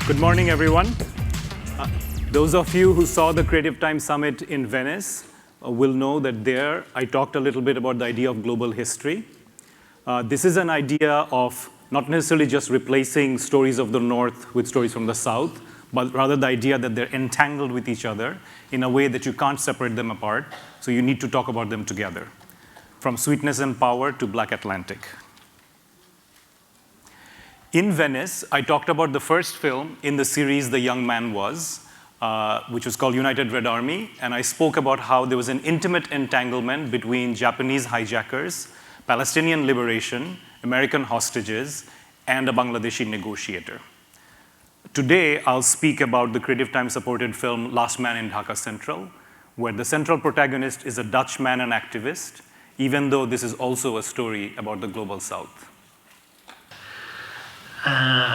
Good morning, everyone. Those of you who saw the Creative Time Summit in Venice will know that there I talked a little bit about the idea of global history. This is an idea of not necessarily just replacing stories of the North with stories from the South, but rather the idea that they're entangled with each other in a way that you can't separate them apart, so you need to talk about them together. From Sweetness and Power to Black Atlantic. In Venice, I talked about the first film in the series The Young Man Was, which was called United Red Army, and I spoke about how there was an intimate entanglement between Japanese hijackers, Palestinian liberation, American hostages, and a Bangladeshi negotiator. Today, I'll speak about the Creative Time-supported film Last Man in Dhaka Central, where the central protagonist is a Dutch man and activist, even though this is also a story about the global South.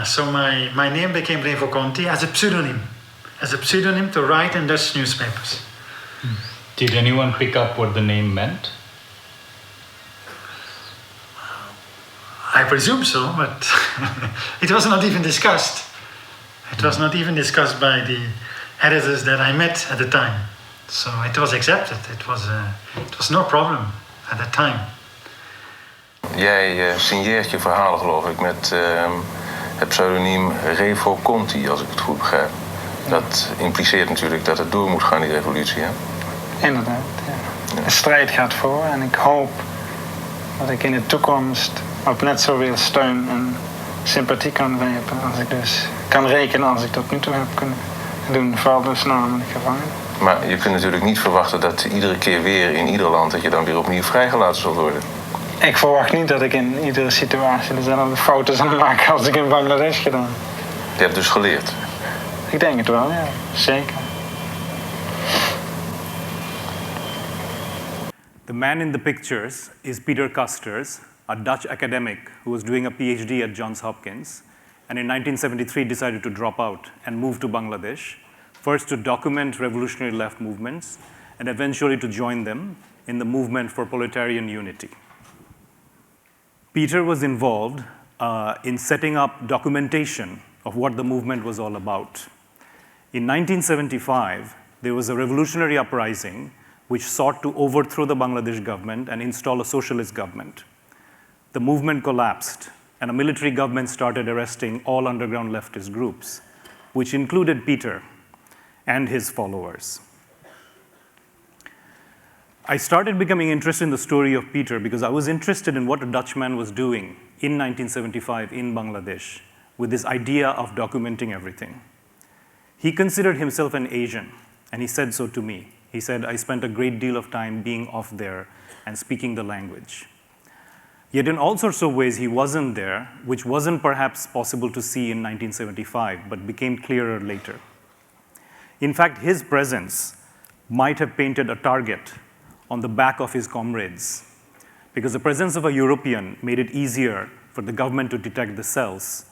So my name became Revo Conti as a pseudonym to write in Dutch newspapers. Did anyone pick up what the name meant? I presume so, but it was not even discussed. It was not even discussed by the editors that I met at the time. So it was accepted. It was no problem at that time. Jij signeert je verhalen, geloof ik, met het pseudoniem Revo Conti, als ik het goed begrijp. Dat impliceert natuurlijk dat het door moet gaan, die revolutie, hè? Inderdaad, ja. De strijd gaat voor en ik hoop dat ik in de toekomst ook net zoveel steun en sympathie kan werpen als ik dus kan rekenen als ik tot nu toe heb kunnen doen, vooral dus namelijk gevangen. Maar je kunt natuurlijk niet verwachten dat iedere keer weer in ieder land dat je dan weer opnieuw vrijgelaten zal worden. Ik verwacht niet dat ik in iedere situatie dezelfde fouten zal maken als ik in Bangladesh gedaan. Je hebt dus geleerd? Ik denk het wel, ja. Zeker. The man in the pictures is Peter Custers, a Dutch academic who was doing a PhD at Johns Hopkins, and in 1973 decided to drop out and move to Bangladesh, first to document revolutionary left movements, and eventually to join them in the movement for proletarian unity. Peter was involved in setting up documentation of what the movement was all about. In 1975, there was a revolutionary uprising which sought to overthrow the Bangladesh government and install a socialist government. The movement collapsed, and a military government started arresting all underground leftist groups, which included Peter and his followers. I started becoming interested in the story of Peter because I was interested in what a Dutchman was doing in 1975 in Bangladesh with this idea of documenting everything. He considered himself an Asian, and he said so to me. He said, I spent a great deal of time being off there and speaking the language. Yet in all sorts of ways, he wasn't there, which wasn't perhaps possible to see in 1975, but became clearer later. In fact, his presence might have painted a target on the back of his comrades, because the presence of a European made it easier for the government to detect the cells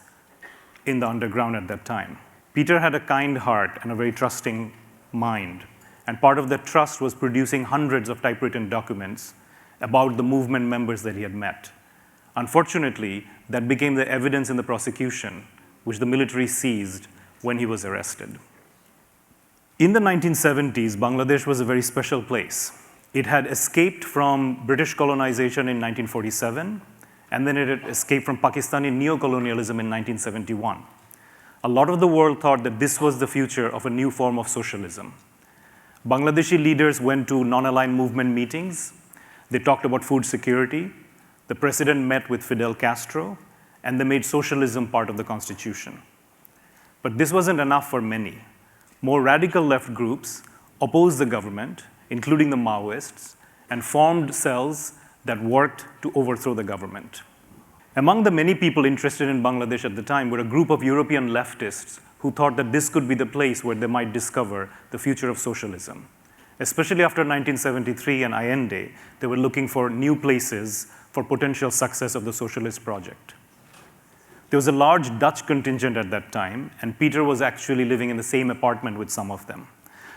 in the underground at that time. Peter had a kind heart and a very trusting mind, and part of that trust was producing hundreds of typewritten documents about the movement members that he had met. Unfortunately, that became the evidence in the prosecution, which the military seized when he was arrested. In the 1970s, Bangladesh was a very special place. It had escaped from British colonization in 1947, and then it had escaped from Pakistani neocolonialism in 1971. A lot of the world thought that this was the future of a new form of socialism. Bangladeshi leaders went to non-aligned movement meetings. They talked about food security. The president met with Fidel Castro, and they made socialism part of the constitution. But this wasn't enough for many. More radical left groups opposed the government, including the Maoists, and formed cells that worked to overthrow the government. Among the many people interested in Bangladesh at the time were a group of European leftists who thought that this could be the place where they might discover the future of socialism. Especially after 1973 and Allende, they were looking for new places for potential success of the socialist project. There was a large Dutch contingent at that time, and Peter was actually living in the same apartment with some of them.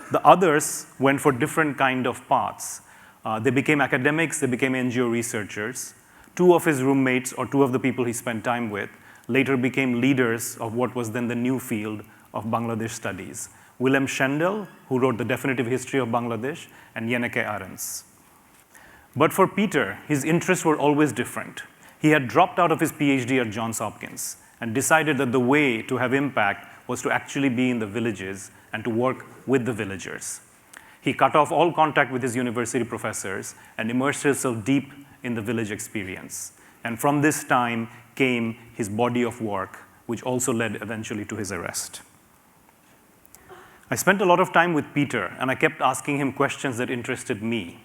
The others went for different kind of paths. They became academics, they became NGO researchers. Two of his roommates, or two of the people he spent time with, later became leaders of what was then the new field of Bangladesh studies. Willem Schendel, who wrote The Definitive History of Bangladesh, and Jenneke Arens. But for Peter, his interests were always different. He had dropped out of his PhD at Johns Hopkins and decided that the way to have impact was to actually be in the villages and to work with the villagers. He cut off all contact with his university professors and immersed himself deep in the village experience. And from this time came his body of work, which also led eventually to his arrest. I spent a lot of time with Peter, and I kept asking him questions that interested me.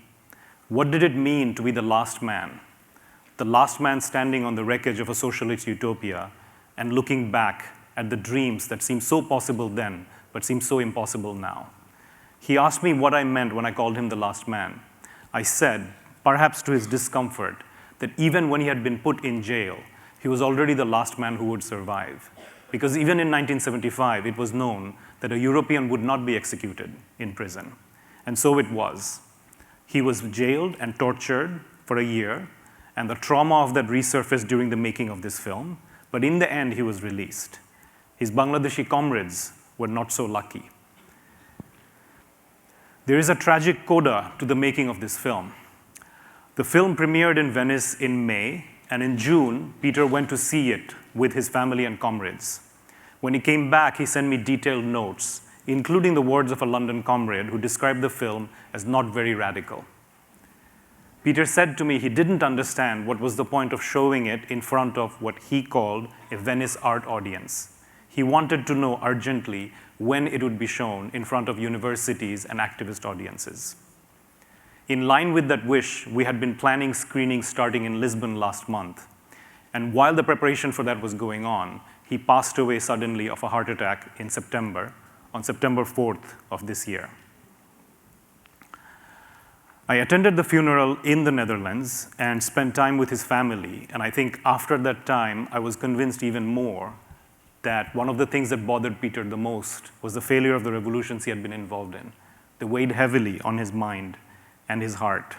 What did it mean to be the last man standing on the wreckage of a socialist utopia and looking back at the dreams that seemed so possible then, but seem so impossible now? He asked me what I meant when I called him the last man. I said, perhaps to his discomfort, that even when he had been put in jail, he was already the last man who would survive. Because even in 1975, it was known that a European would not be executed in prison. And so it was. He was jailed and tortured for a year, and the trauma of that resurfaced during the making of this film. But in the end, he was released. His Bangladeshi comrades were not so lucky. There is a tragic coda to the making of this film. The film premiered in Venice in May, and in June, Peter went to see it with his family and comrades. When he came back, he sent me detailed notes, including the words of a London comrade who described the film as not very radical. Peter said to me he didn't understand what was the point of showing it in front of what he called a Venice art audience. He wanted to know urgently when it would be shown in front of universities and activist audiences. In line with that wish, we had been planning screenings starting in Lisbon last month. And while the preparation for that was going on, he passed away suddenly of a heart attack in September, on September 4th of this year. I attended the funeral in the Netherlands and spent time with his family. And I think after that time, I was convinced even more that one of the things that bothered Peter the most was the failure of the revolutions he had been involved in. They weighed heavily on his mind and his heart.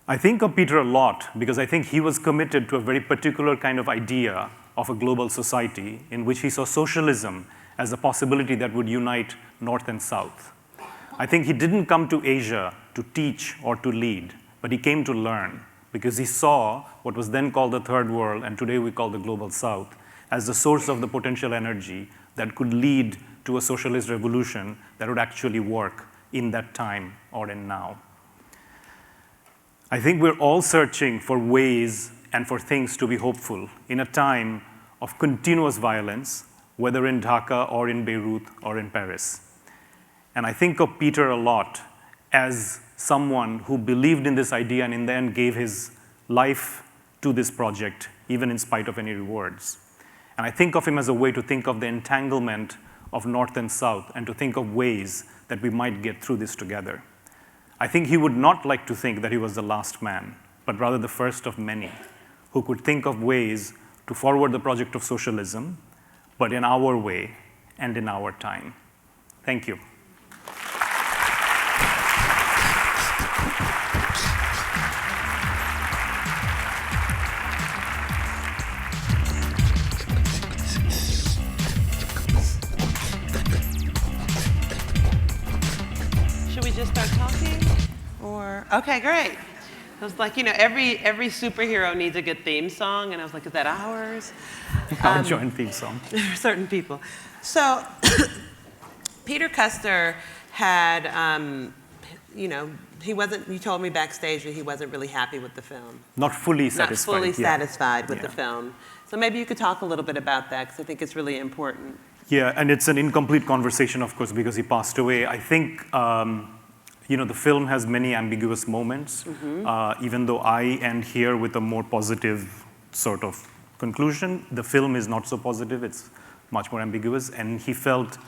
I think of Peter a lot because I think he was committed to a very particular kind of idea of a global society in which he saw socialism as a possibility that would unite North and South. I think he didn't come to Asia to teach or to lead, but he came to learn because he saw what was then called the Third World, and today we call the Global South, as the source of the potential energy that could lead to a socialist revolution that would actually work in that time or in now. I think we're all searching for ways and for things to be hopeful in a time of continuous violence, whether in Dhaka or in Beirut or in Paris. And I think of Peter a lot as someone who believed in this idea and in the end gave his life to this project, even in spite of any rewards. And I think of him as a way to think of the entanglement of North and South and to think of ways that we might get through this together. I think he would not like to think that he was the last man, but rather the first of many who could think of ways to forward the project of socialism, but in our way and in our time. Thank you. Okay, great. I was like, every superhero needs a good theme song, and I was like, is that ours? Our joint theme song. There are certain people. So, Peter Custer had, he wasn't. You told me backstage that he wasn't really happy with the film. Not fully satisfied. Not fully satisfied with the film. So maybe you could talk a little bit about that, because I think it's really important. Yeah, and it's an incomplete conversation, of course, because he passed away. I think. The film has many ambiguous moments, even though I end here with a more positive sort of conclusion. The film is not so positive, it's much more ambiguous, and he felt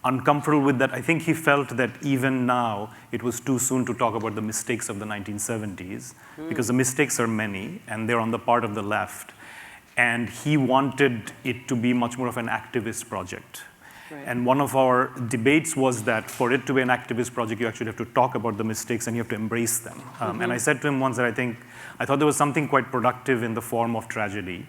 uncomfortable with that. I think he felt that even now, it was too soon to talk about the mistakes of the 1970s, because the mistakes are many, and they're on the part of the left. And he wanted it to be much more of an activist project. Right. And one of our debates was that for it to be an activist project, you actually have to talk about the mistakes and you have to embrace them. And I said to him once that I thought there was something quite productive in the form of tragedy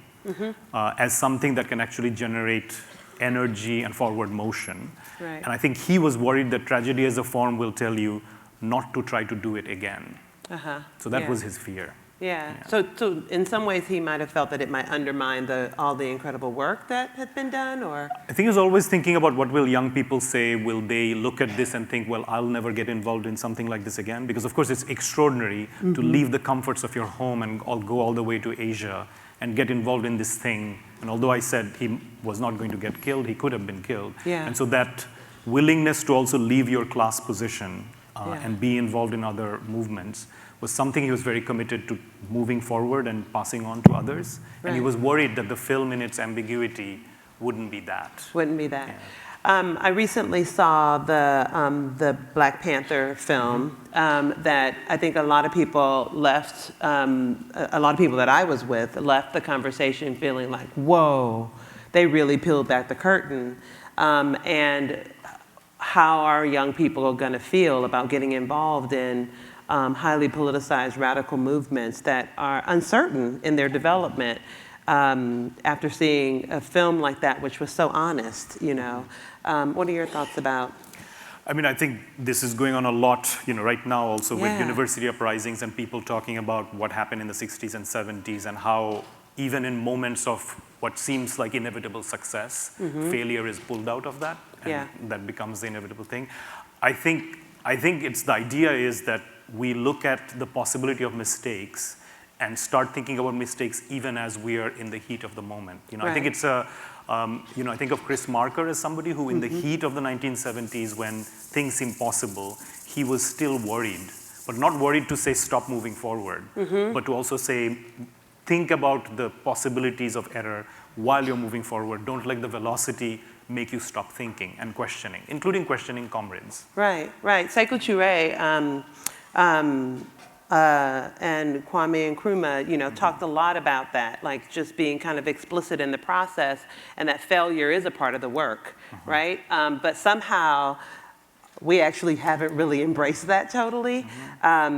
as something that can actually generate energy and forward motion. Right. And I think he was worried that tragedy as a form will tell you not to try to do it again. So that was his fear. Yeah. So in some ways, he might have felt that it might undermine all the incredible work that had been done, or? I think he was always thinking about what will young people say. Will they look at this and think, well, I'll never get involved in something like this again? Because of course it's extraordinary to leave the comforts of your home and go all the way to Asia and get involved in this thing. And although I said he was not going to get killed, he could have been killed. Yeah. And so that willingness to also leave your class position and be involved in other movements was something he was very committed to moving forward and passing on to others. Right. And he was worried that the film in its ambiguity wouldn't be that. Wouldn't be that. I recently saw the Black Panther film that I think a lot of people left, a lot of people that I was with left the conversation feeling like, whoa, they really peeled back the curtain. And how are young people going to feel about getting involved in highly politicized radical movements that are uncertain in their development after seeing a film like that, which was so honest, you know? What are your thoughts about? I mean, I think this is going on a lot, you know, right now also with Yeah. university uprisings and people talking about what happened in the 60s and 70s and how even in moments of what seems like inevitable success, failure is pulled out of that and that becomes the inevitable thing. I think it's the idea is that we look at the possibility of mistakes and start thinking about mistakes even as we are in the heat of the moment. You know, I think it's I think of Chris Marker as somebody who in the heat of the 1970s when things seemed possible, he was still worried, but not worried to say stop moving forward, but to also say think about the possibilities of error while you're moving forward. Don't let the velocity make you stop thinking and questioning, including questioning comrades. Right, right. Sekou Touré and Kwame Nkrumah, you know, talked a lot about that, like just being kind of explicit in the process and that failure is a part of the work, right? But somehow we actually haven't really embraced that totally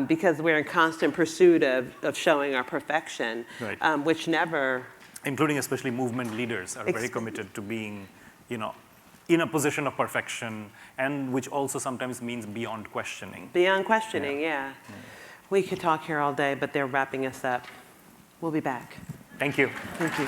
because we're in constant pursuit of showing our perfection, which never... Including especially movement leaders are very committed to being, you know, in a position of perfection, and which also sometimes means beyond questioning. Beyond questioning, yeah. We could talk here all day, but they're wrapping us up. We'll be back. Thank you. Thank you.